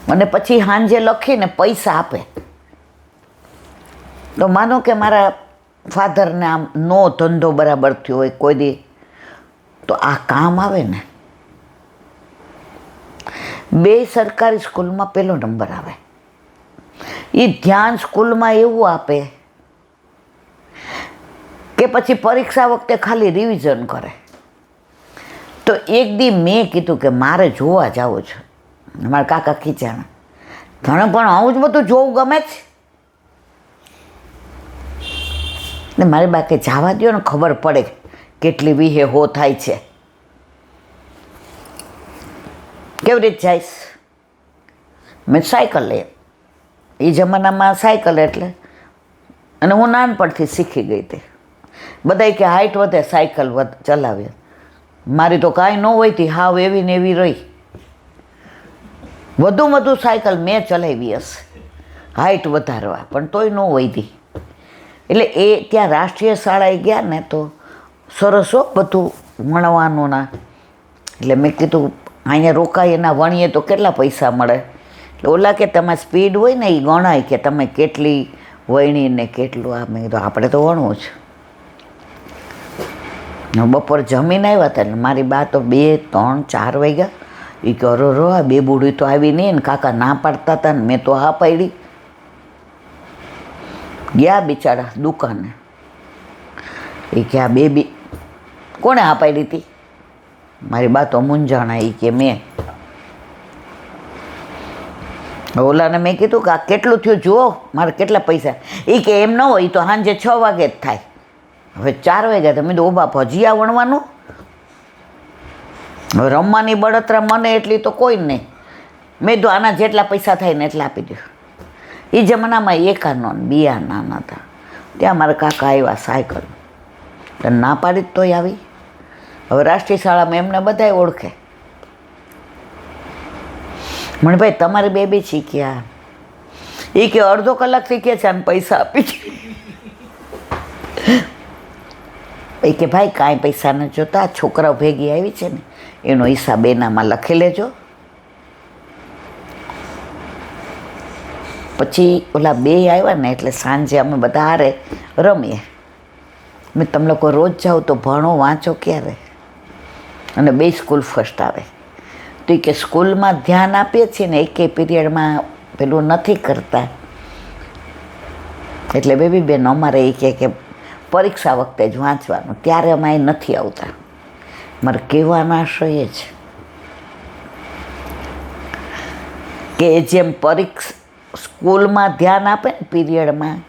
અને પછી સાંજે લખીને પૈસા આપે. તો માનો કે મારા ફાધરને આમ નો ધંધો બરાબર થયો હોય કોઈ દી, તો આ કામ આવે ને. 2 સરકારી સ્કૂલમાં પહેલો નંબર આવે. એ ધ્યાન સ્કૂલમાં એવું આપે કે પછી પરીક્ષા વખતે ખાલી રિવિઝન કરે. તો એક દી મેં કીધું કે મારે જોવા જવું છે. મારા કાકા ખીચાણા, તને પણ આવું જ બધું જોવું ગમે છે ને? મારી બા કે જવા દો ને, ખબર પડે કેટલી વિહે હો થાય છે. કેવી રીતે જઈશ? મેં સાયકલ લઈ. એ જમાનામાં સાયકલ એટલે, અને હું નાનપણથી શીખી ગઈ હતી. બધાય કે હાઈટ વધે સાયકલ ચલાવે. મારી તો કાંઈ ન હોય હતી, હાવ એવી ને એવી રહી. વધુ સાયકલ મેં ચલાવી હશે હાઈટ વધારવા, પણ તોય ન હોય હતી. એટલે એ ત્યાં રાષ્ટ્રીય શાળાએ ગયા ને તો સરસ હો બધું ભણવાનું ના. એટલે મેં કીધું અહીંયા રોકાય એના વણીએ તો કેટલા પૈસા મળે. એટલે ઓલા કે તમે સ્પીડ હોય ને એ ગણાય કે તમે કેટલી વણી ને કેટલું. આ મેં કીધું આપણે તો વણવું છે. બપોર જમીને આવ્યા હતા એટલે મારી બા તો 2, 3, 4 વાગ્યા. એ કે અરો આ 2 બુઢી તો આવી નહીં ને, કાકા ના પાડતા હતા ને મેં તો હા પાડી. ગયા બિચારા દુકાને. એ કે આ 2 કોણે હા પાડી હતી? મારી બા તો મૂંઝાણા. એ કે મેં. ઓલાને મેં કીધું કે આ કેટલું થયું જુઓ, મારે કેટલા પૈસા. એ કે એમ ન હોય તો સાંજે 6 વાગે જ થાય. હવે 4 વાગ્યા તો મેં તો બાપ હજી આ વણવાનું? હવે રમવાની બળતરા મને એટલી તો કોઈ નહીં. મેં તો આના જેટલા પૈસા થાય ને એટલા આપી દઉં. એ જમાનામાં 1 આનો 2 આના હતા. ત્યાં મારા કાકા આવ્યા સાયકલ, ના પાડી તોય આવી. હવે રાષ્ટ્રીય શાળામાં એમને બધાય ઓળખે. મને ભાઈ તમારી બેબી શીખ્યા? એ કે અડધો કલાક શીખે છે અને પૈસા આપી છે. એ કે ભાઈ કાંઈ પૈસા ન જોતા, છોકરાઓ ભેગી આવી છે ને એનો હિસાબ એનામાં લખી લેજો. પછી ઓલા 2 આવ્યા ને એટલે સાંજે અમે બધા હારે રમીએ. મેં તમે લોકો રોજ જાઓ તો ભણો વાંચો ક્યારે? અને 2 સ્કૂલ ફર્સ્ટ આવે. તો એ કે સ્કૂલમાં ધ્યાન આપીએ છીએ ને એકે પીરિયડમાં પેલું નથી કરતા. એટલે બેન અમારે એ કે પરીક્ષા વખતે જ વાંચવાનું, ત્યારે અમે નથી આવતા. મારે કહેવાનો આશય એ છે કે જેમ સ્કૂલમાં ધ્યાન આપે ને પીરિયડમાં,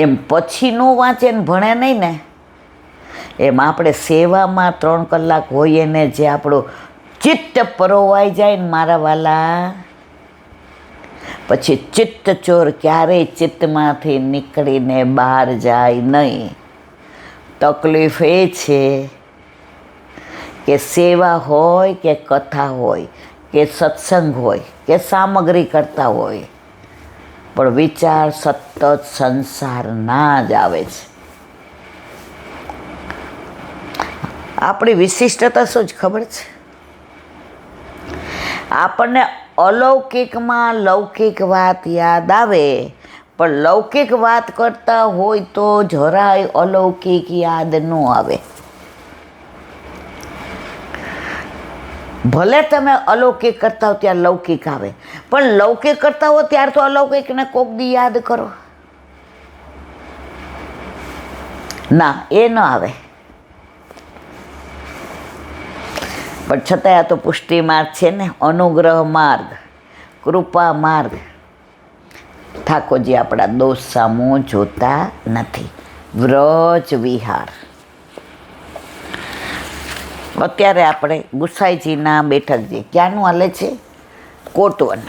એમ પછી ન વાંચે ને ભણે નહીં ને, એમ આપણે સેવામાં 3 કલાક હોઈએ ને જે આપણું ચિત્ત પરોવાઈ જાય ને મારા વાલા, પછી ચિત્ત ચોર ક્યારેય ચિત્તમાંથી નીકળીને બહાર જાય નહીં. તકલીફ એ છે કે સેવા હોય કે કથા હોય કે સત્સંગ હોય કે સામગ્રી કરતા હોય, પણ વિચાર સતત સંસારના જ આવે છે. આપણી વિશિષ્ટતા શું જ ખબર છે? આપણને અલૌકિકમાં લૌકિક વાત યાદ આવે, પણ લૌકિક વાત કરતા હોય તો જરાય અલૌકિક યાદ ન આવે. ભલે તમે અલૌકિક કરતા હો ત્યાં લૌકિક આવે, પણ લૌકિક કરતા હો ત્યાર તો અલૌકિકને કોક દી યાદ કરો. ના, એ ન આવે. પણ છતાંય આ તો પુષ્ટિ માર્ગ છે ને, અનુગ્રહ માર્ગ, કૃપા માર્ગ. ઠાકોરજી આપણા દોષ સામો જોતા નથી. વ્રજ વિહાર. અત્યારે આપણે ગુસાઈજીના બેઠકજી ક્યાંનું હાલે છે? કોટવન.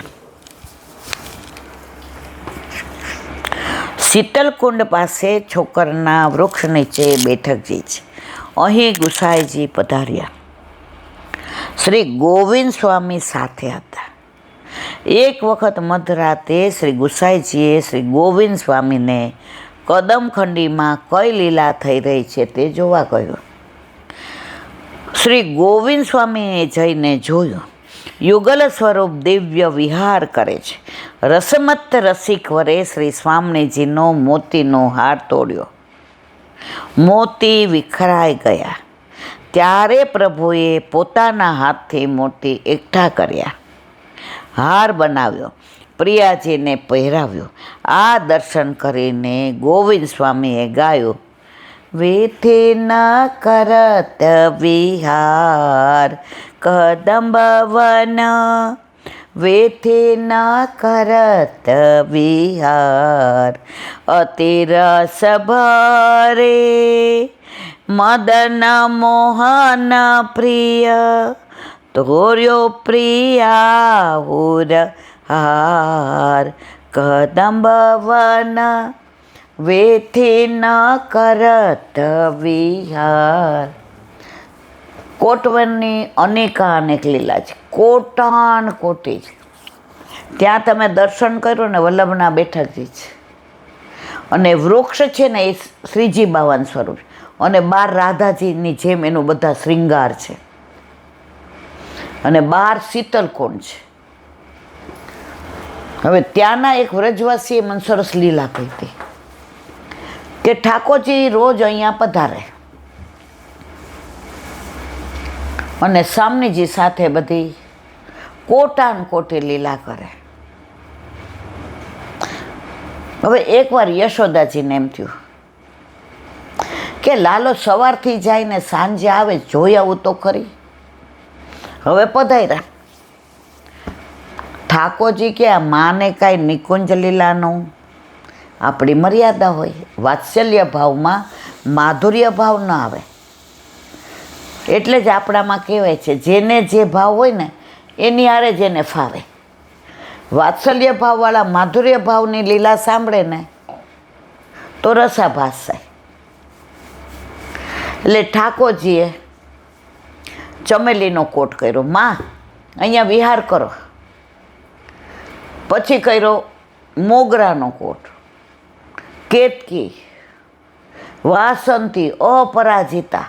શીતલકુંડ પાસે છોકરના વૃક્ષ નીચે બેઠકજી છે. અહીં ગુસાઈજી પધાર્યા. શ્રી ગોવિંદ સ્વામી સાથે હતા. એક વખત મધરાતે શ્રી ગુસાઈજીએ શ્રી ગોવિંદ સ્વામીને કદમખંડીમાં કઈ લીલા થઈ રહી છે તે જોવા કહ્યું. શ્રી ગોવિંદ સ્વામીએ જઈને જોયું યુગલ સ્વરૂપ દિવ્ય વિહાર કરે છે. રસમત રસિક વરે શ્રી સ્વામીજીનો મોતીનો હાર તોડ્યો. મોતી વિખરાઈ ગયા ત્યારે પ્રભુએ પોતાના હાથથી મોતી એકઠા કર્યા, હાર બનાવ્યો, પ્રિયાજીને પહેરાવ્યો. આ દર્શન કરીને ગોવિંદ સ્વામીએ ગાયું, વિધિ ન કરત વિહાર કદંબવન, વિધિ ન કરત વિહાર અતિરસ ભરે મદન મોહન પ્રિય, તોર્યો પ્રિયાહુર હાર કદંબવન, વિધિ ન કરત વિહાર. કોટવનની અનેક લીલા છે, કોટાન કોટી છે. ત્યાં તમે દર્શન કર્યું ને વલ્લભના બેઠકજી છે, અને વૃક્ષ છે ને એ શ્રીજી બાવન સ્વરૂપ છે, અને બાર રાધાજીની જેમ એનું બધા શ્રૃંગાર છે, અને બાર શીતલકુંડ છે. હવે ત્યાંના એક વ્રજવાસીએ મને સરસ લીલા કહી હતી કે ઠાકોરજી રોજ અહીંયા પધારે અને સ્વામીજી સાથે બધી કોટાન કોટી લીલા કરે. હવે એકવાર યશોદાજીને એમ થયું કે લાલો સવારથી જાય ને સાંજે આવે, જોઈ આવું તો ખરી. હવે પધાર્યા. ઠાકોરજી કે આ માને કાંઈ નિકુંજ લીલાનું આપણી મર્યાદા હોય, વાત્સલ્ય ભાવમાં માધુર્ય ભાવ ન આવે. એટલે જ આપણામાં કહેવાય છે જેને જે ભાવ હોય ને એની આરે જેને ફાવે. વાત્સલ્ય ભાવવાળા માધુર્ય ભાવની લીલા સાંભળે ને તો રસાભાસ થાય. એટલે ઠાકોરજીએ ચમેલીનો કોટ કર્યો, માં અહીંયા વિહાર કરો. પછી કર્યો મોગરાનો કોટ, કેતકી, વાસંતી, અપરાજિતા.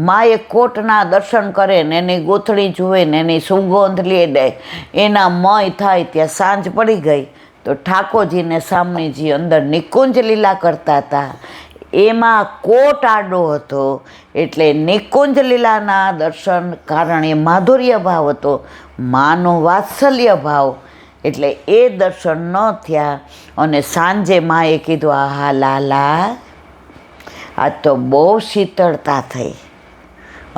માએ કોટના દર્શન કરે ને એની ગોથળી જુએ ને એની સુગંધ લે, એના મય થાય. ત્યાં સાંજ પડી ગઈ તો ઠાકોરજીને સ્વામીજી અંદર નિકુંજ લીલા કરતા હતા. એમાં કોટ આડો હતો એટલે નિકુંજ લીલાના દર્શન કારણે માધુર્ય ભાવ હતો, માનો વાત્સલ્ય ભાવ, એટલે એ દર્શન ન થયા. અને સાંજે માએ કીધું, આહા લાલા, આ તો બહુ શીતળતા થઈ.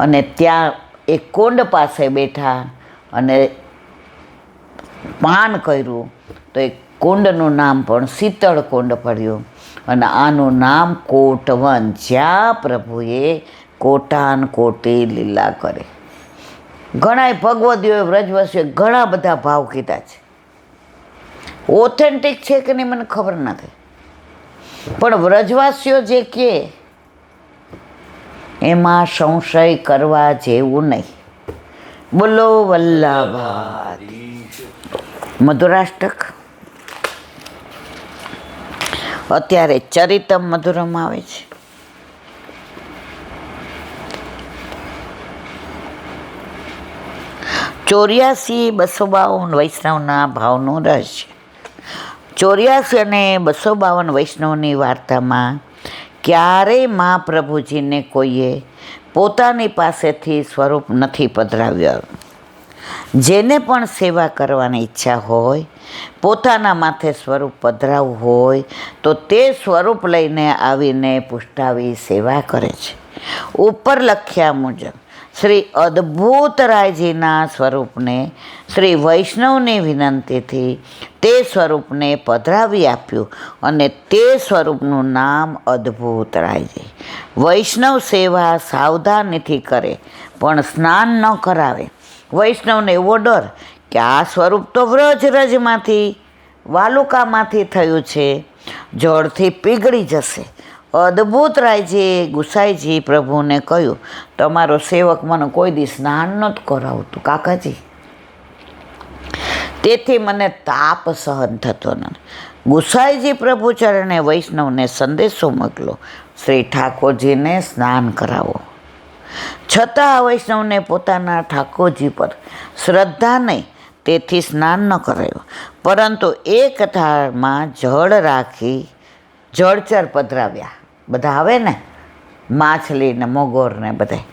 અને ત્યાં એક કુંડ પાસે બેઠા અને પાન કર્યું તો એ કુંડનું નામ પણ શીતળ કુંડ પડ્યું. અને આનું નામ કોટવન, જ્યાં પ્રભુએ કોટાન કોટી લીલા કરે. ઘણા ભગવદીઓએ વ્રજવાસીઓએ ઘણા બધા ભાવ કીધા છે. ઓથેન્ટિક છે કે નહીં મને ખબર નથી, પણ વ્રજવાસીઓ જે કહે એમાં સંશય કરવા જેવું નહીં. બોલો વલ્લભાધીશ. મધુરાષ્ટક અત્યારે ચરિતમ મધુરમ આવે છે. ચોર્યાસી 252 વૈષ્ણવના ભાવનું રહસ્ય. 84 અને 252 વૈષ્ણવની વાર્તામાં ક્યારેય મહાપ્રભુજીને કોઈએ પોતાની પાસેથી સ્વરૂપ નથી પધરાવ્યું. જેને પણ સેવા કરવાની ઈચ્છા હોય, પોતાના માથે સ્વરૂપ પધરાવવું હોય તો તે સ્વરૂપ લઈને આવીને પુષ્ટાવી સેવા કરે છે. ઉપર લખ્યા મુજબ શ્રી અદ્ભુતરાયજીના સ્વરૂપને શ્રી વૈષ્ણવની વિનંતીથી તે સ્વરૂપને પધરાવી આપ્યું અને તે સ્વરૂપનું નામ અદ્ભુતરાયજી. વૈષ્ણવ સેવા સાવધાનીથી કરે પણ સ્નાન ન કરાવે. વૈષ્ણવને એવો ડર કે આ સ્વરૂપ તો વ્રજરજમાંથી, વાલુકામાંથી થયું છે, જળથી પીગળી જશે. અદ્ભુતરાયજીએ ગુસાઈજી પ્રભુને કહ્યું, તમારો સેવક મને કોઈ દી સ્નાન નથી કરાવતું કાકાજી, તેથી મને તાપ સહન થતો નથી. ગુસાઈજી પ્રભુ ચરણે વૈષ્ણવને સંદેશો મોકલો, શ્રી ઠાકોરજીને સ્નાન કરાવો. છતાં આ વૈષ્ણવને પોતાના ઠાકોરજી પર શ્રદ્ધા નહીં, તેથી સ્નાન ન કરાયું, પરંતુ એક થાળમાં જળ રાખી જળચર પધરાવ્યા. બધા આવે ને, માછલી ને મોગોર ને બધા.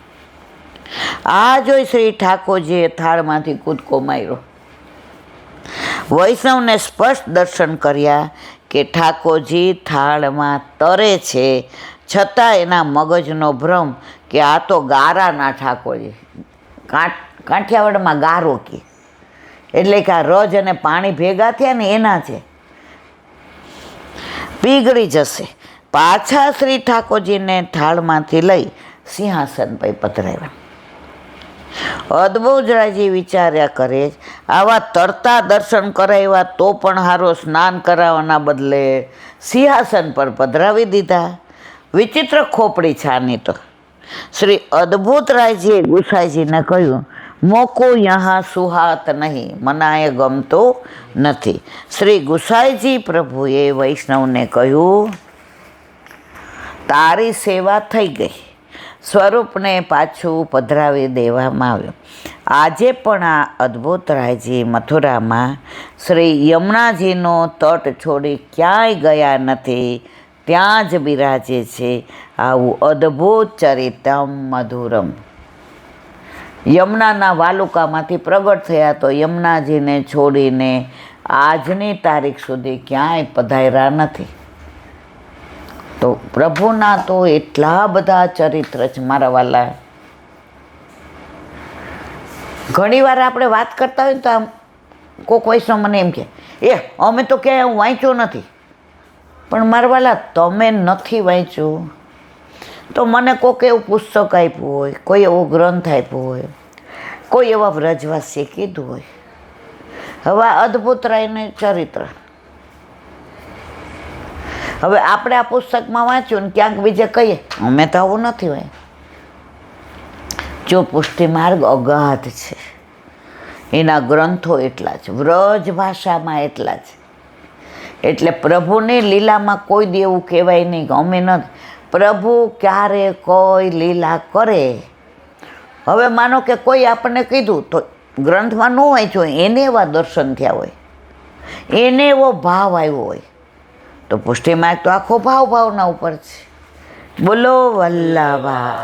આ જોઈ શ્રી ઠાકોરજીએ થાળમાંથી કૂદકો માર્યો. વૈષ્ણવને સ્પષ્ટ દર્શન કર્યા કે ઠાકોરજી થાળમાં તરે છે, છતાં એના મગજનો ભ્રમ કે આ તો ગારાના ઠાકોરજી. કાઠિયાવાડમાં ગારો કે એટલે કે આ રજ અને પાણી ભેગા થયા ને એના છે, પીગળી જશે. પાછા શ્રી ઠાકોરજીને થાળમાંથી લઈ સિંહાસન પર પધરાવ્યા. અદભુતરાયજી વિચાર્યા કરે, આવા તરતા દર્શન કરાવ્યા તો પણ હારો સ્નાન કરાવવાના બદલે સિંહાસન પર પધરાવી દીધા. વિચિત્ર ખોપડી છાની તો. શ્રી અદભુતરાયજીએ ગુસાઈજીને કહ્યું, મોકો યહાં સુહાત નહીં, મનાએ ગમતો નથી. શ્રી ગુસાઈજી પ્રભુએ વૈષ્ણવને કહ્યું, તારી સેવા થઈ ગઈ. સ્વરૂપને પાછું પધરાવી દેવામાં આવ્યું. આજે પણ આ અદભુતરાયજી મથુરામાં શ્રી યમુનાજીનો તટ છોડી ક્યાંય ગયા નથી, ત્યાં જ બિરાજે છે. આવું અદ્ભુત ચરિતમ મધુરમ. યમુનાના વાલુકામાંથી પ્રગટ થયા તો યમુનાજીને છોડીને આજની તારીખ સુધી ક્યાંય પધાર્યા નથી. તો પ્રભુના તો એટલા બધા ચરિત્ર છે મારા વાલા. ઘણી વાર આપણે વાત કરતા હોય તો આમ કોઈક વૈષ્ણવ મને એમ કહે, અમે તો ક્યાંય હું વાંચ્યું નથી. પણ મારા વાલા, તમે નથી વાંચ્યું તો મને કોઈક એવું પુસ્તક આપ્યું હોય, કોઈ એવો ગ્રંથ આપ્યો હોય, કોઈ એવા વ્રજવાસીએ કીધું હોય. હવે આ અદભુતરાયને ચરિત્ર હવે આપણે આ પુસ્તકમાં વાંચ્યું ને ક્યાંક બીજે કહીએ અમે તો આવું નથી હોય. જો પુષ્ટિ માર્ગ અગાધ છે, એના ગ્રંથો એટલા છે, વ્રજ ભાષામાં એટલા છે. એટલે પ્રભુની લીલામાં કોઈ દી એવું કહેવાય નહીં કે અમે નથી. પ્રભુ ક્યારે કોઈ લીલા કરે. હવે માનો કે કોઈ આપણને કીધું તો ગ્રંથમાં ન વાંચ્યું હોય, એને એવા દર્શન થયા હોય, એને એવો ભાવ આવ્યો હોય, તો પુષ્ટિ માર્ગ તો આખો ભાવના ઉપર છે. બોલો વલ્લભા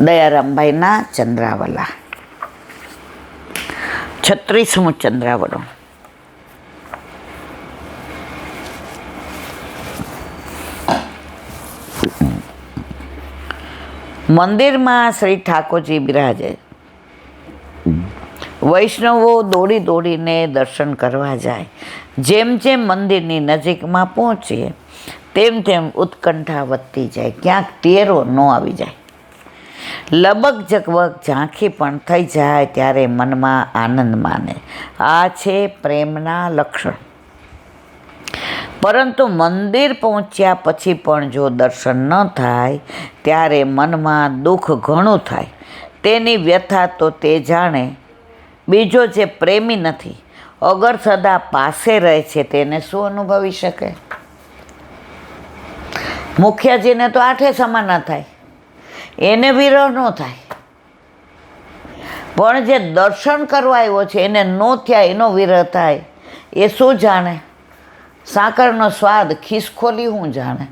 દયારામભાઈના ચંદ્રાવલા. 36મું ચંદ્રાવલું. મંદિરમાં શ્રી ઠાકોરજી બિરાજે. વૈષ્ણવો દોડી દોડીને દર્શન કરવા જાય. જેમ જેમ મંદિરની નજીકમાં પહોંચીએ તેમ તેમ ઉત્કંઠા વધતી જાય, ક્યાંક ટેરો ન આવી જાય. લબક ઝગબગ ઝાંખી પણ થઈ જાય ત્યારે મનમાં આનંદ માને. આ છે પ્રેમના લક્ષણ. પરંતુ મંદિર પહોંચ્યા પછી પણ જો દર્શન ન થાય ત્યારે મનમાં દુઃખ ઘણું થાય. તેની વ્યથા તો તે જાણે. બીજો જે પ્રેમી નથી, અગર સદા પાસે રહે છે, તેને શું અનુભવી શકે? મુખિયાજીને તો આઠે સમાના થાય, એને વિરહ ન થાય. પણ જે દર્શન કરવા આવ્યો છે એને ન થયા, એનો વિરહ થાય. એ શું જાણે? સાકરનો સ્વાદ ખિસકોલી હું જાણે.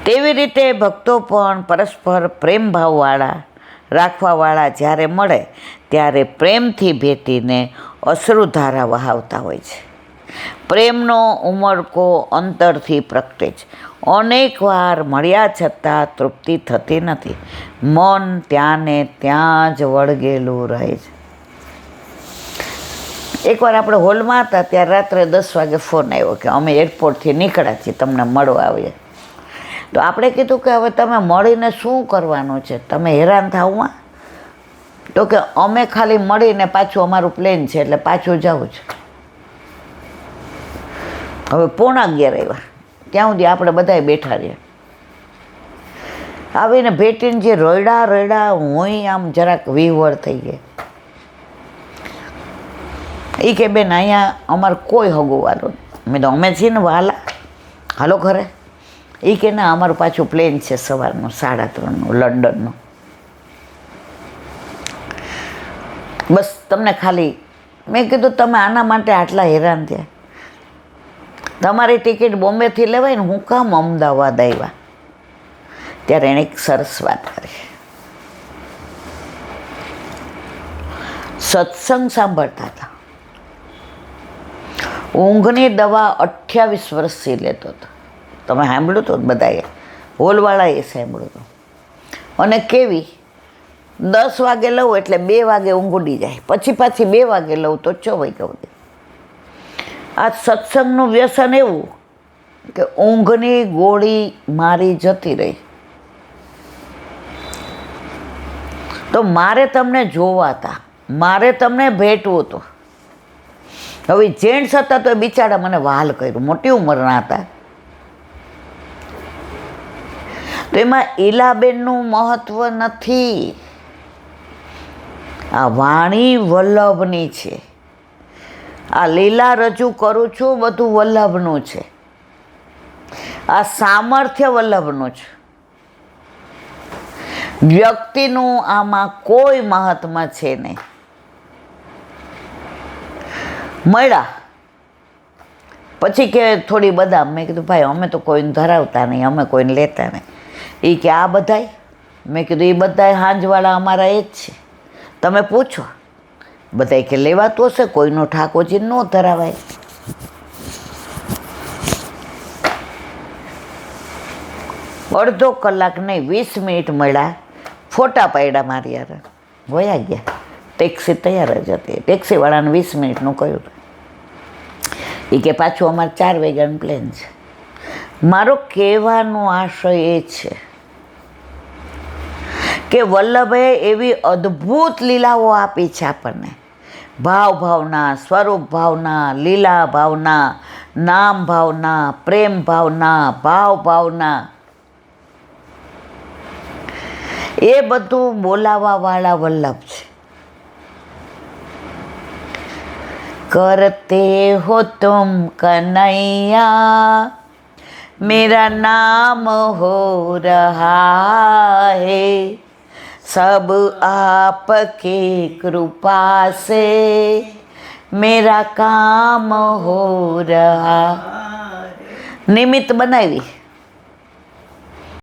તેવી રીતે ભક્તો પણ પરસ્પર પ્રેમ ભાવવાળા રાખવાવાળા જ્યારે મળે ત્યારે પ્રેમથી ભેટીને અશ્રુધારા વહાવતા હોય છે. પ્રેમનો ઉમળકો અંતરથી પ્રગટે છે. અનેક વાર મળ્યા છતાં તૃપ્તિ થતી નથી. મન ત્યાં ને ત્યાં જ વળગેલું રહે છે. એકવાર આપણે હોલમાં હતા ત્યારે રાત્રે 10 વાગે ફોન આવ્યો કે અમે એરપોર્ટથી નીકળ્યા છીએ, તમને મળવા આવીએ. તો આપણે કીધું કે હવે તમે મળીને શું કરવાનું છે, તમે હેરાન થાવમાં? તો કે અમે ખાલી મળીને પાછું અમારું પ્લેન છે એટલે પાછું જવું છે. હવે 11:15 આવ્યા, ત્યાં સુધી આપણે બધાય બેઠા રહ્યા. આવીને ભેટીને જે રડ્યા હું આમ જરાક વિહવળ થઈ ગઈ. એ કે બેન અહીંયા અમારે કોઈ હગું વાલો નહીં. મેં તો અમે છીએ ને વાલા, હાલો ઘરે. એ કે ના અમારું પાછું પ્લેન છે સવારનું 3:30 લંડનનું. બસ તમને ખાલી મેં કીધું તમે આના માટે આટલા હેરાન થયા, તમારી ટિકિટ બોમ્બેથી લેવાય ને, હું કામ અમદાવાદ આવ્યા? ત્યારે એણે એક સરસ વાત કરી. સત્સંગ સાંભળતા હતા, ઊંઘની દવા 28 વર્ષથી લેતો હતો. તમે સાંભળ્યું હતું બધાએ, હોલવાળાએ સાંભળ્યું હતું. અને કેવી 10 વાગે લઉં એટલે 2 વાગે ઊંઘ ઉડી જાય, પછી પાછી 2 વાગે લઉં તો 6 વાગે ઉડે. આ સત્સંગનું વ્યસન એવું કે ઊંઘની ગોળી મારી જતી રહી. તો મારે તમને જોવા હતા, મારે તમને ભેટવું હતું. હવે જેન્ટ્સ હતા તો એ બિચારા મને વહાલ કર્યું, મોટી ઉંમરના હતા. તો એમાં ઈલાબેનનું મહત્વ નથી, આ વાણી વલ્લભની છે. આ લીલા રજૂ કરું છું બધું વલ્લભનું છે, આ સામર્થ્ય વલ્લભનું છે. વ્યક્તિનું આમાં કોઈ મહાત્મા છે નહીં. મળ્યા પછી કે થોડી બદામ. મેં કીધું ભાઈ અમે તો કોઈને ધરાવતા નહીં, અમે કોઈને લેતા નહીં. એ કે આ બધાય? મેં કીધું એ બધાય હાંજવાળા અમારા એ જ છે, તમે પૂછો. બધાય કે લેવાતું હશે, કોઈનો ઠાકોરજી ન ધરાવાય. અડધો કલાક નહીં 20 મિનિટ મળ્યા, ફોટા પાડ્યા મારી યાર, વયા ગયા. ટેક્સી તૈયાર જ હતી, ટેક્સીવાળાને 20 મિનિટનું કહ્યું. એ કે પાછું અમારે 4 વાગ્યાનું પ્લેન છે. મારો કહેવાનો આશય એ છે કે વલ્લભે એવી અદ્ભુત લીલાઓ આપી છે આપણને. ભાવ ભાવના, સ્વરૂપ ભાવના, લીલા ભાવના, નામ ભાવના, પ્રેમ ભાવના, ભાવ ભાવના, એ બધું બોલાવાવાળા વલ્લભ છે. કરતે હો તુમ કનૈયા, मेरा नाम हो रहा है, सब आपके कृपा से मेरा काम हो रहा. નિમિત્ત બનાવી